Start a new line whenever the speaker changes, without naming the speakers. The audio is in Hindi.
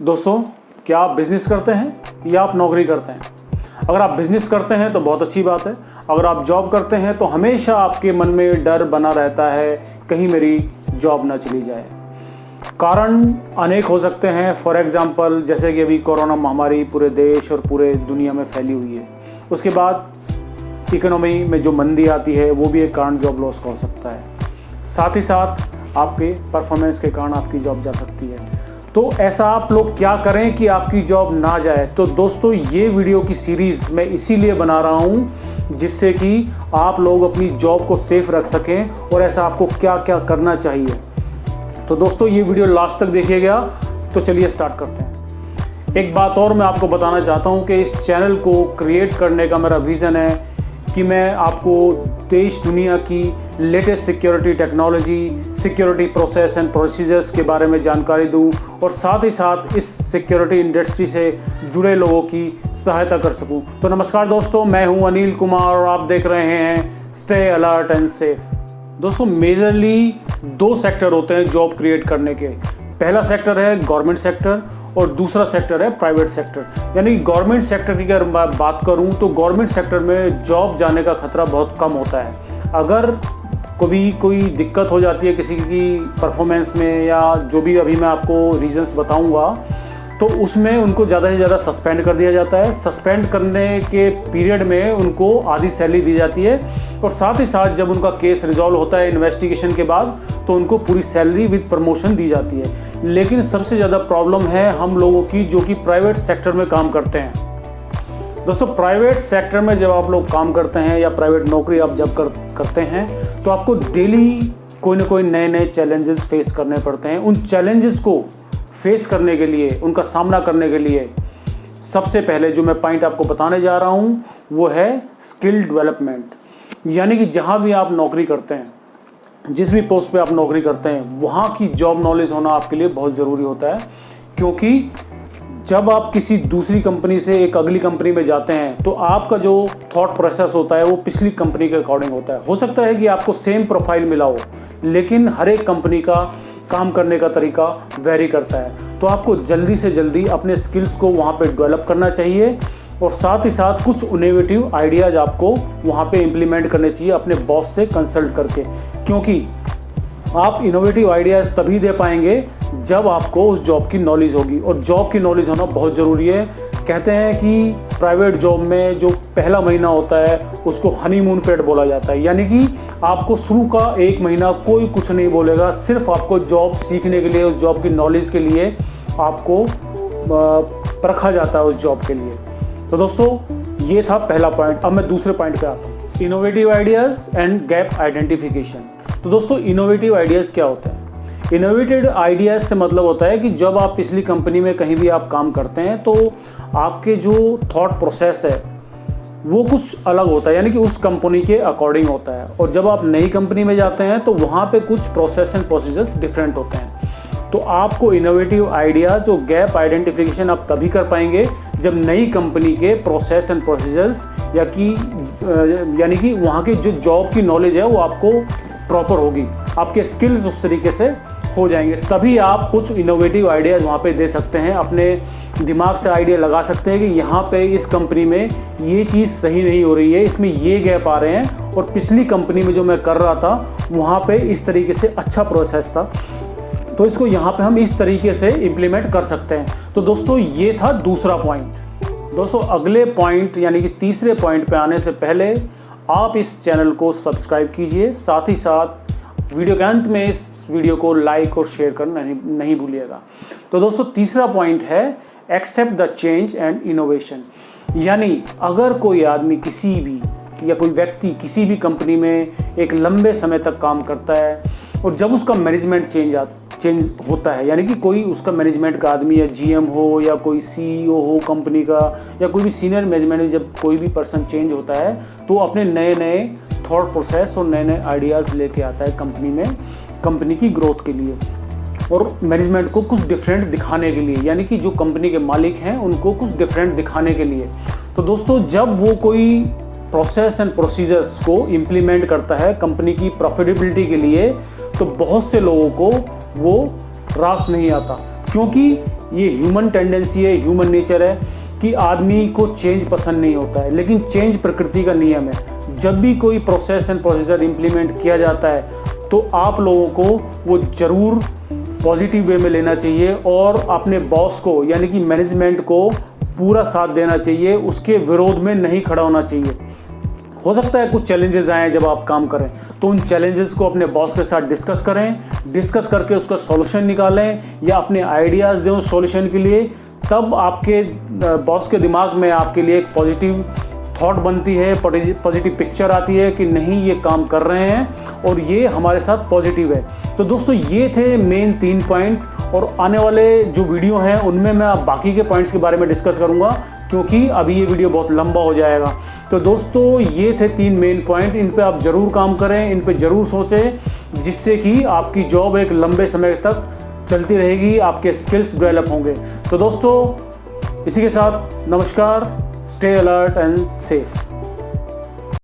दोस्तों, क्या आप बिजनेस करते हैं या आप नौकरी करते हैं? अगर आप बिजनेस करते हैं तो बहुत अच्छी बात है। अगर आप जॉब करते हैं तो हमेशा आपके मन में डर बना रहता है, कहीं मेरी जॉब ना चली जाए। कारण अनेक हो सकते हैं। फॉर एग्जांपल, जैसे कि अभी कोरोना महामारी पूरे देश और पूरे दुनिया में फैली हुई है। उसके बाद इकोनॉमी में जो मंदी आती है वो भी एक कारण जॉब लॉस का हो सकता है। साथ ही साथ आपके परफॉर्मेंस के कारण आपकी जॉब जा सकती है। तो ऐसा आप लोग क्या करें कि आपकी जॉब ना जाए? तो दोस्तों, ये वीडियो की सीरीज़ मैं इसीलिए बना रहा हूँ जिससे कि आप लोग अपनी जॉब को सेफ रख सकें और ऐसा आपको क्या क्या करना चाहिए। तो दोस्तों, ये वीडियो लास्ट तक देखिएगा। तो चलिए स्टार्ट करते हैं। एक बात और मैं आपको बताना चाहता हूँ कि इस चैनल को क्रिएट करने का मेरा विज़न है कि मैं आपको देश दुनिया की latest security technology, security process and procedures के बारे में जानकारी दूं और साथ ही साथ इस सिक्योरिटी इंडस्ट्री से जुड़े लोगों की सहायता कर सकूं। तो नमस्कार दोस्तों, मैं हूं अनिल कुमार और आप देख रहे हैं स्टे अलर्ट एंड सेफ। दोस्तों, मेजरली दो सेक्टर होते हैं जॉब क्रिएट करने के। पहला सेक्टर है गवर्नमेंट सेक्टर और दूसरा सेक्टर है प्राइवेट सेक्टर। यानी गवर्नमेंट सेक्टर की अगर मैं बात करूं तो गवर्नमेंट सेक्टर में जॉब जाने का खतरा बहुत कम होता है। अगर कभी कोई दिक्कत हो जाती है किसी की परफॉर्मेंस में या जो भी अभी मैं आपको रीजंस बताऊंगा, तो उसमें उनको ज़्यादा से ज़्यादा सस्पेंड कर दिया जाता है। सस्पेंड करने के पीरियड में उनको आधी सैलरी दी जाती है और साथ ही साथ जब उनका केस रिजॉल्व होता है इन्वेस्टिगेशन के बाद तो उनको पूरी सैलरी विद प्रमोशन दी जाती है। लेकिन सबसे ज़्यादा प्रॉब्लम है हम लोगों की जो कि प्राइवेट सेक्टर में काम करते हैं। दोस्तों, प्राइवेट सेक्टर में जब आप लोग काम करते हैं या प्राइवेट नौकरी आप जब करते हैं तो आपको डेली कोई ना कोई नए नए चैलेंजेस फेस करने पड़ते हैं। उन चैलेंजेस को फेस करने के लिए, उनका सामना करने के लिए सबसे पहले जो मैं पॉइंट आपको बताने जा रहा हूं वो है स्किल डेवलपमेंट। यानी कि जहां भी आप नौकरी करते हैं, जिस भी पोस्ट पे आप नौकरी करते हैं, वहां की जॉब नॉलेज होना आपके लिए बहुत ज़रूरी होता है। क्योंकि जब आप किसी दूसरी कंपनी से एक अगली कंपनी में जाते हैं तो आपका जो थॉट प्रोसेस होता है वो पिछली कंपनी के अकॉर्डिंग होता है। हो सकता है कि आपको सेम प्रोफाइल मिला हो, लेकिन हर एक कंपनी का काम करने का तरीका वेरी करता है। तो आपको जल्दी से जल्दी अपने स्किल्स को वहाँ पे डेवलप करना चाहिए और साथ ही साथ कुछ इनोवेटिव आइडियाज़ आपको वहाँ पे इम्प्लीमेंट करने चाहिए अपने बॉस से कंसल्ट करके। क्योंकि आप इनोवेटिव आइडियाज़ तभी दे पाएंगे जब आपको उस जॉब की नॉलेज होगी और जॉब की नॉलेज होना बहुत ज़रूरी है। कहते हैं कि प्राइवेट जॉब में जो पहला महीना होता है उसको हनीमून पीरियड बोला जाता है। यानी कि आपको शुरू का एक महीना कोई कुछ नहीं बोलेगा, सिर्फ आपको जॉब सीखने के लिए, उस जॉब की नॉलेज के लिए आपको परखा जाता है उस जॉब के लिए। तो दोस्तों, ये था पहला पॉइंट। अब मैं दूसरे पॉइंट पे आता हूँ, innovative ideas and gap identification. तो दोस्तों, इनोवेटिव आइडियाज़ क्या होता है? इनोवेटिव आइडियाज़ से मतलब होता है कि जब आप पिछली कंपनी में कहीं भी आप काम करते हैं तो आपके जो थॉट प्रोसेस है वो कुछ अलग होता है, यानी कि उस कंपनी के अकॉर्डिंग होता है। और जब आप नई कंपनी में जाते हैं तो वहाँ पे कुछ प्रोसेस एंड प्रोसीजर्स डिफरेंट होते हैं। तो आपको इनोवेटिव आइडियाज़ और गैप आइडेंटिफिकेशन आप तभी कर पाएंगे जब नई कंपनी के प्रोसेस एंड प्रोसीजर्स यानी कि वहाँ की जो जॉब की नॉलेज है वो आपको प्रॉपर होगी, आपके स्किल्स उस तरीके से हो जाएंगे। तभी आप कुछ इनोवेटिव आइडियाज़ वहाँ पे दे सकते हैं, अपने दिमाग से आइडिया लगा सकते हैं कि यहाँ पे इस कंपनी में ये चीज़ सही नहीं हो रही है, इसमें ये गैप आ रहे हैं और पिछली कंपनी में जो मैं कर रहा था वहाँ पे इस तरीके से अच्छा प्रोसेस था, तो इसको यहाँ पे हम इस तरीके से इम्प्लीमेंट कर सकते हैं। तो दोस्तों, ये था दूसरा पॉइंट। दोस्तों, अगले पॉइंट यानी कि तीसरे पॉइंट पे आने से पहले आप इस चैनल को सब्सक्राइब कीजिए। साथ ही साथ वीडियो के अंत में इस वीडियो को लाइक और शेयर करना नहीं भूलिएगा। तो दोस्तों, तीसरा पॉइंट है accept the change and innovation. यानी अगर कोई आदमी किसी भी या कोई व्यक्ति किसी भी कंपनी में एक लंबे समय तक काम करता है और जब उसका मैनेजमेंट चेंज होता है, यानी कि कोई उसका मैनेजमेंट का आदमी या जीएम हो या कोई सीईओ हो कंपनी का या कोई भी सीनियर मैनेजमेंट में जब कोई भी पर्सन चेंज होता है तो अपने नए नए थॉट प्रोसेस और नए नए आइडियाज़ लेके आता है कंपनी में, कंपनी की ग्रोथ के लिए और मैनेजमेंट को कुछ डिफरेंट दिखाने के लिए, यानी कि जो कंपनी के मालिक हैं उनको कुछ डिफरेंट दिखाने के लिए। तो दोस्तों, जब वो कोई प्रोसेस एंड प्रोसीजर्स को इम्प्लीमेंट करता है कंपनी की प्रॉफिटेबिलिटी के लिए, तो बहुत से लोगों को वो रास नहीं आता। क्योंकि ये ह्यूमन टेंडेंसी है, ह्यूमन नेचर है कि आदमी को चेंज पसंद नहीं होता है, लेकिन चेंज प्रकृति का नियम है। जब भी कोई प्रोसेस एंड प्रोसीजर इम्प्लीमेंट किया जाता है तो आप लोगों को वो ज़रूर पॉजिटिव वे में लेना चाहिए और अपने बॉस को यानी कि मैनेजमेंट को पूरा साथ देना चाहिए, उसके विरोध में नहीं खड़ा होना चाहिए। हो सकता है कुछ चैलेंजेस आएँ जब आप काम करें, तो उन चैलेंजेस को अपने बॉस के साथ डिस्कस करें, डिस्कस करके उसका सॉल्यूशन निकालें या अपने आइडियाज़ दें उस सॉल्यूशन के लिए। तब आपके बॉस के दिमाग में आपके लिए एक पॉजिटिव थॉट बनती है, पॉजिटिव पिक्चर आती है कि नहीं ये काम कर रहे हैं और ये हमारे साथ पॉजिटिव है। तो दोस्तों ये थे मेन 3 पॉइंट, और आने वाले जो वीडियो हैं उनमें मैं बाकी के पॉइंट्स के बारे में डिस्कस करूंगा, क्योंकि अभी ये वीडियो बहुत लंबा हो जाएगा। तो दोस्तों ये थे 3 मेन पॉइंट, इन पे आप ज़रूर काम करें, इन पे ज़रूर सोचें, जिससे कि आपकी जॉब एक लंबे समय तक चलती रहेगी, आपके स्किल्स डेवलप होंगे। तो दोस्तों इसी के साथ नमस्कार, स्टे अलर्ट एंड सेफ।